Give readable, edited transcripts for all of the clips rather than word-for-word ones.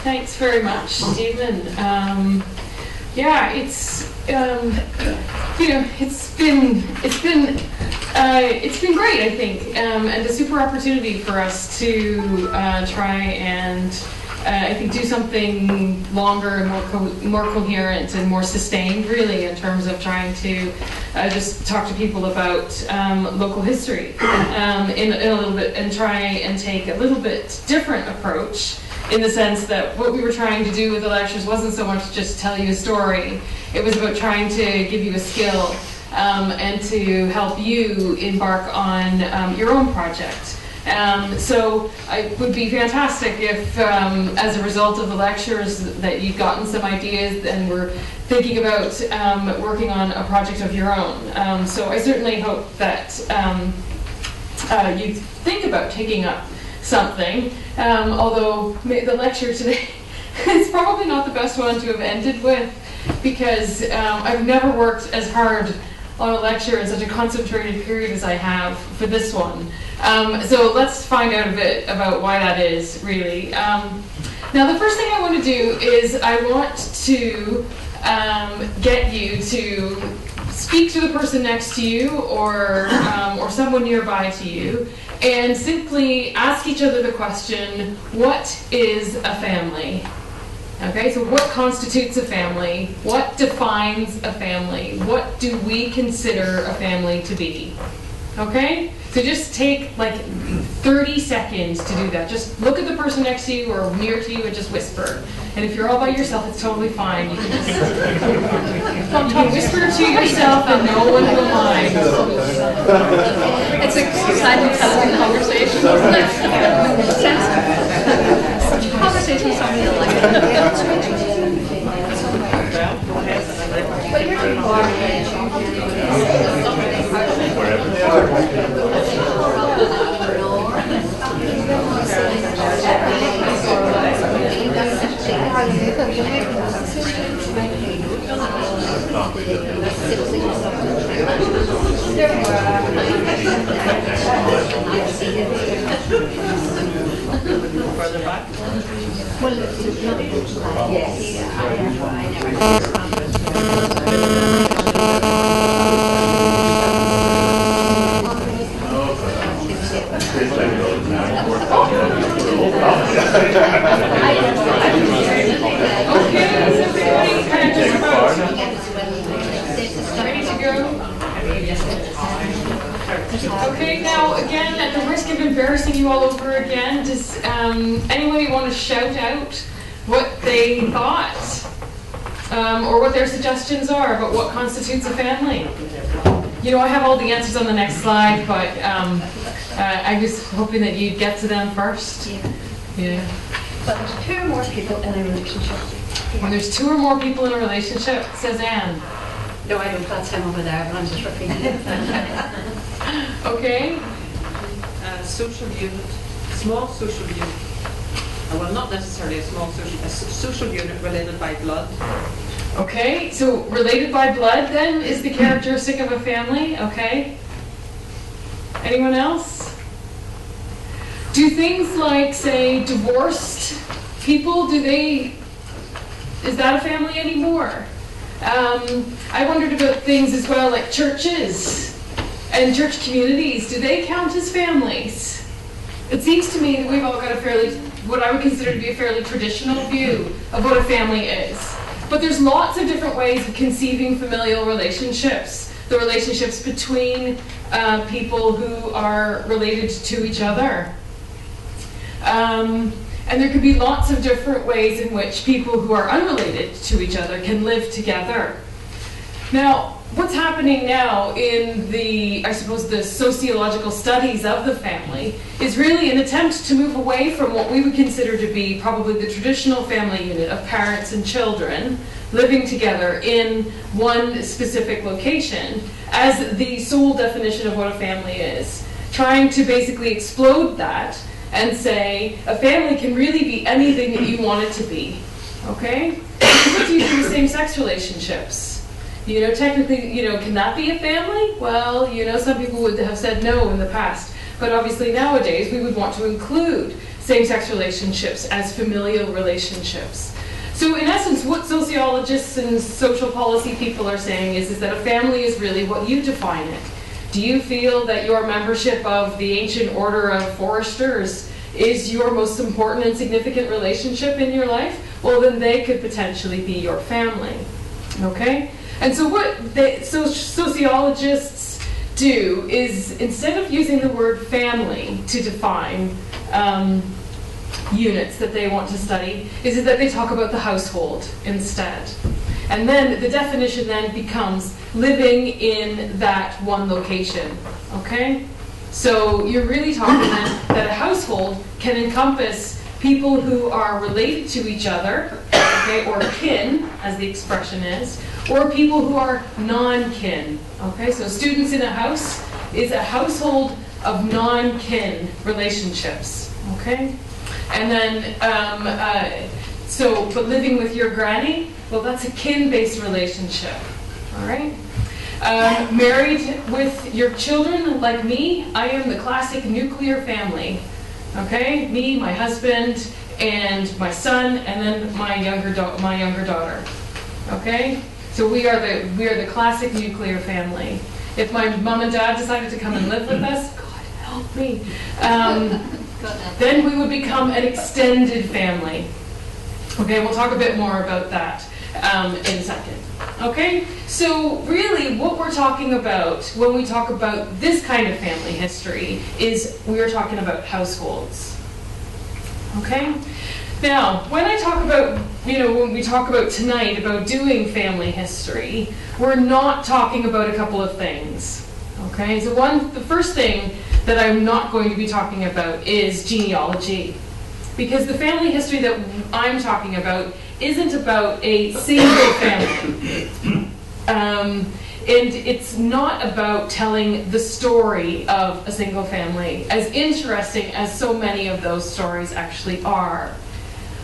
Thanks very much, Stephen. Yeah, it's it's been great, I think, and a super opportunity for us to try and I think do something longer and more coherent and more sustained, really, in terms of trying to just talk to people about local history in a little bit, and try and take a little bit different approach, in the sense that what we were trying to do with the lectures wasn't so much just tell you a story. It was about trying to give you a skill and to help you embark on your own project. So it would be fantastic if, as a result of the lectures, that you've gotten some ideas and were thinking about working on a project of your own. So I certainly hope that you think about taking up something, although the lecture today is probably not the best one to have ended with, because I've never worked as hard on a lecture in such a concentrated period as I have for this one. So let's find out a bit about why that is, really. Now, the first thing I want to do is I want to get you to speak to the person next to you, or someone nearby to you, and simply ask each other the question, what is a family? Okay, so what constitutes a family? What defines a family? What do we consider a family to be? Okay? So just take like 30 seconds to do that. Just look at the person next to you or near to you and just whisper. And if you're all by yourself, it's totally fine. You can just you can whisper to yourself and no one will mind. It's a silent conversation, isn't it? Conversation with somebody you like. Further back? Well, yes. Okay, now again, at the risk of embarrassing you all over again, does anybody want to shout out what they thought or what their suggestions are about what constitutes a family? You know, I have all the answers on the next slide, but I was hoping that you'd get to them first. Yeah. But there's two or more people in a relationship. When there's two or more people in a relationship, says Anne. No, I don't. That's him over there, but I'm just repeating it. Okay. Social unit, small social unit. Well, not necessarily a social unit related by blood. Okay, so related by blood then is the characteristic of a family, okay? Anyone else? Do things like, say, divorced people, is that a family anymore? I wondered about things as well like churches and church communities. Do they count as families? It seems to me that we've all got what I would consider to be a fairly traditional view of what a family is. But there's lots of different ways of conceiving familial relationships, the relationships between people who are related to each other. And there could be lots of different ways in which people who are unrelated to each other can live together. Now, what's happening now in the sociological studies of the family is really an attempt to move away from what we would consider to be probably the traditional family unit of parents and children living together in one specific location as the sole definition of what a family is. Trying to basically explode that and say a family can really be anything that you want it to be. Okay? What's usually same-sex relationships? You know, technically, you know, can that be a family? Well, you know, some people would have said no in the past. But obviously nowadays we would want to include same-sex relationships as familial relationships. So in essence, what sociologists and social policy people are saying is that a family is really what you define it. Do you feel that your membership of the ancient order of foresters is your most important and significant relationship in your life? Well, then they could potentially be your family, okay? And so what sociologists do is, instead of using the word family to define units that they want to study, is that they talk about the household instead. And then the definition then becomes living in that one location, okay? So you're really talking then that a household can encompass people who are related to each other, okay, or kin, as the expression is, or people who are non-kin, okay? So students in a house is a household of non-kin relationships, okay? And then, but living with your granny, well, that's a kin-based relationship, all right? Married with your children, like me, I am the classic nuclear family, okay? Me, my husband, and my son, and then my younger daughter, okay? So we are the classic nuclear family. If my mom and dad decided to come and live with us, God help me, then we would become an extended family. Okay, we'll talk a bit more about that in a second. Okay, so really what we're talking about when we talk about this kind of family history is we are talking about households. Okay? Now, when I talk about, when we talk about tonight about doing family history, we're not talking about a couple of things. Okay, so the first thing that I'm not going to be talking about is genealogy. Because the family history that I'm talking about isn't about a single family. And it's not about telling the story of a single family, as interesting as so many of those stories actually are.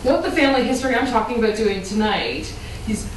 What the family history I'm talking about doing tonight is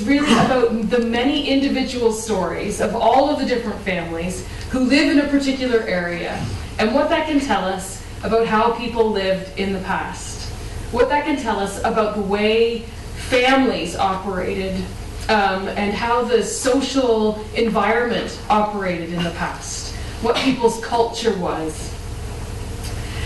really about the many individual stories of all of the different families who live in a particular area, and what that can tell us about how people lived in the past. What that can tell us about the way families operated and how the social environment operated in the past, what people's culture was.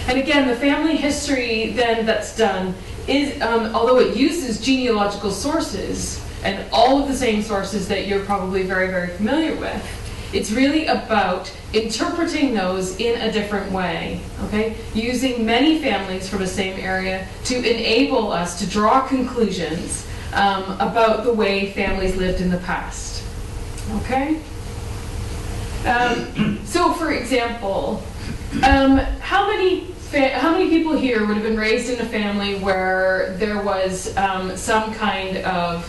And again, the family history then that's done is, although it uses genealogical sources and all of the same sources that you're probably very, very familiar with, it's really about interpreting those in a different way, okay? Using many families from the same area to enable us to draw conclusions about the way families lived in the past, okay? So, for example, how many people here would have been raised in a family where there was some kind of,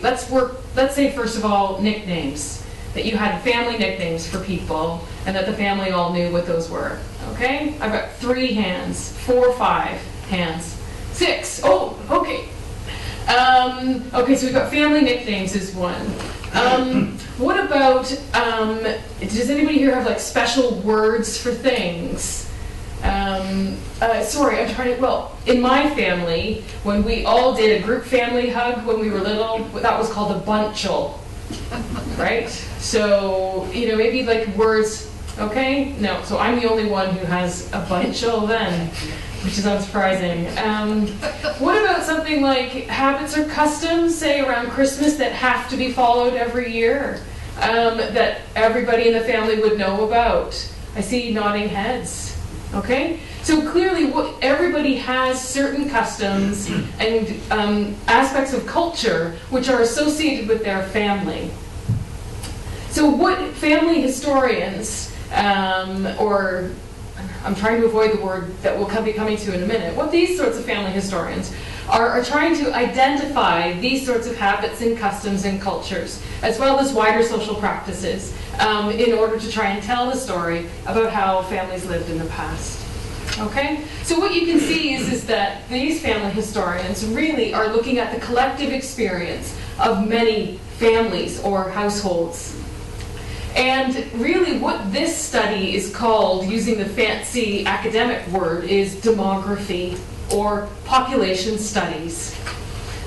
let's say first of all, nicknames? That you had family nicknames for people, and that the family all knew what those were. Okay? I've got 3 hands, 4, 5 hands, 6. Oh, okay. Okay, so we've got family nicknames is one. What about, does anybody here have like special words for things? Sorry, I'm trying to, in my family, when we all did a group family hug when we were little, that was called a bunchel. Right? So, maybe like words, okay? No, so I'm the only one who has a bunchel then, which is unsurprising. What about something like habits or customs, say around Christmas, that have to be followed every year, that everybody in the family would know about? I see nodding heads. Okay? So clearly everybody has certain customs and aspects of culture which are associated with their family. So what family historians, or I'm trying to avoid the word that we'll be coming to in a minute, what these sorts of family historians are trying to identify these sorts of habits and customs and cultures, as well as wider social practices, in order to try and tell the story about how families lived in the past. Okay? So what you can see is that these family historians really are looking at the collective experience of many families or households. And really what this study is called, using the fancy academic word, is demography, or population studies.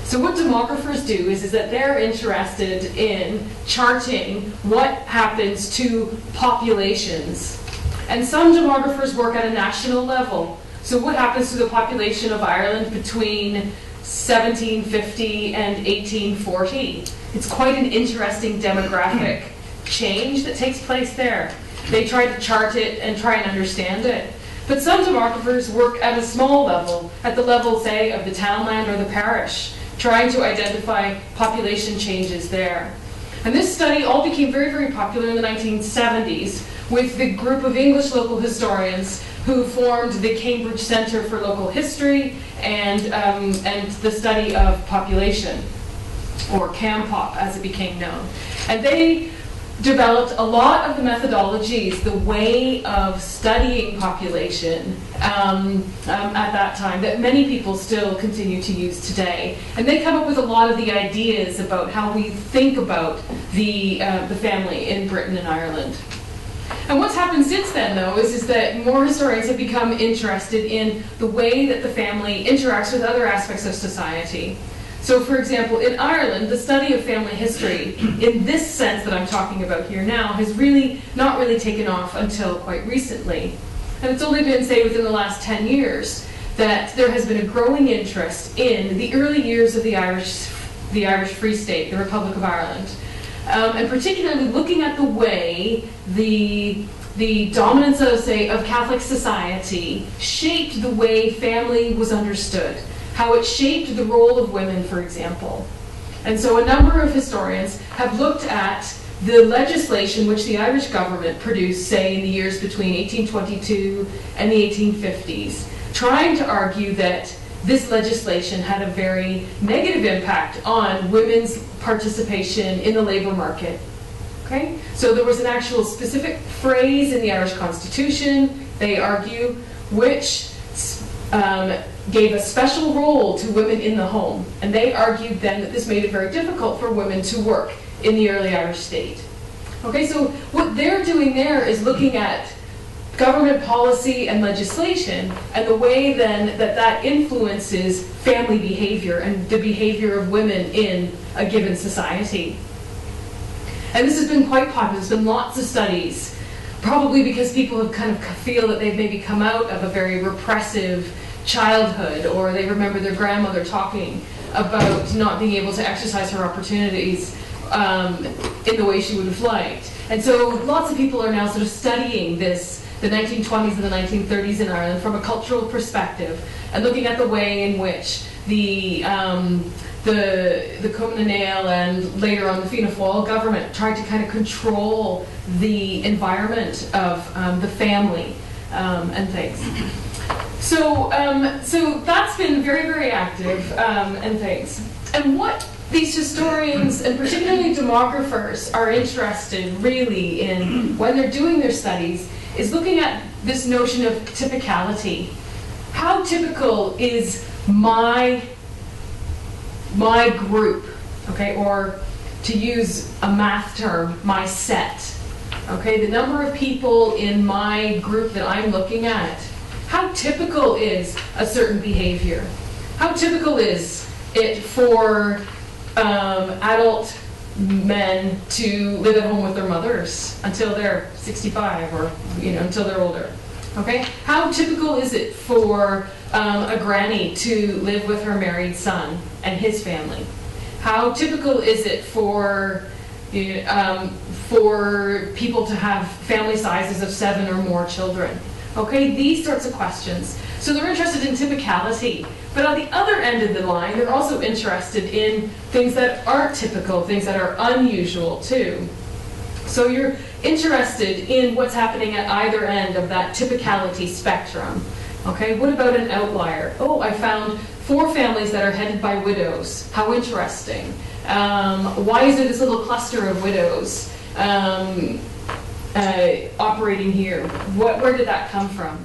So what demographers do is that they're interested in charting what happens to populations. And some demographers work at a national level. So what happens to the population of Ireland between 1750 and 1840? It's quite an interesting demographic change that takes place there. They try to chart it and try and understand it. But some demographers work at a small level, at the level, say, of the townland or the parish, trying to identify population changes there. And this study all became very, very popular in the 1970s with the group of English local historians who formed the Cambridge Centre for Local History and the study of population, or CAMPOP as it became known. And they developed a lot of the methodologies, the way of studying population at that time that many people still continue to use today. And they come up with a lot of the ideas about how we think about the family in Britain and Ireland. And what's happened since then, though, is that more historians have become interested in the way that the family interacts with other aspects of society. So, for example, in Ireland, the study of family history, in this sense that I'm talking about here now, has really not really taken off until quite recently. And it's only been, say, within the last 10 years that there has been a growing interest in the early years of the Irish Free State, the Republic of Ireland. And particularly looking at the way the dominance of, say, of Catholic society shaped the way family was understood, how it shaped the role of women, for example. And so a number of historians have looked at the legislation which the Irish government produced, say, in the years between 1822 and the 1850s, trying to argue that this legislation had a very negative impact on women's participation in the labor market. Okay? So there was an actual specific phrase in the Irish Constitution, they argue, which gave a special role to women in the home. And they argued then that this made it very difficult for women to work in the early Irish state. Okay, so what they're doing there is looking at government policy and legislation and the way then that influences family behavior and the behavior of women in a given society. And this has been quite popular. There's been lots of studies, probably because people have kind of feel that they've maybe come out of a very repressive childhood, or they remember their grandmother talking about not being able to exercise her opportunities in the way she would have liked. And so lots of people are now sort of studying this, the 1920s and the 1930s in Ireland from a cultural perspective, and looking at the way in which the Cumann na nGaedheal and later on the Fianna Fáil government tried to kind of control the environment of the family and things. So that's been very, very active and things. And what these historians, and particularly demographers, are interested really in when they're doing their studies is looking at this notion of typicality. How typical is my group, okay, or to use a math term, my set, okay, the number of people in my group that I'm looking at. How typical is a certain behavior? How typical is it for adult men to live at home with their mothers until they're 65 or until they're older? Okay? How typical is it for a granny to live with her married son and his family? How typical is it for people to have family sizes of 7 or more children? Okay, these sorts of questions. So they're interested in typicality. But on the other end of the line, they're also interested in things that aren't typical, things that are unusual too. So you're interested in what's happening at either end of that typicality spectrum. Okay, what about an outlier? Oh, I found 4 families that are headed by widows. How interesting. Why is there this little cluster of widows operating here? Where did that come from?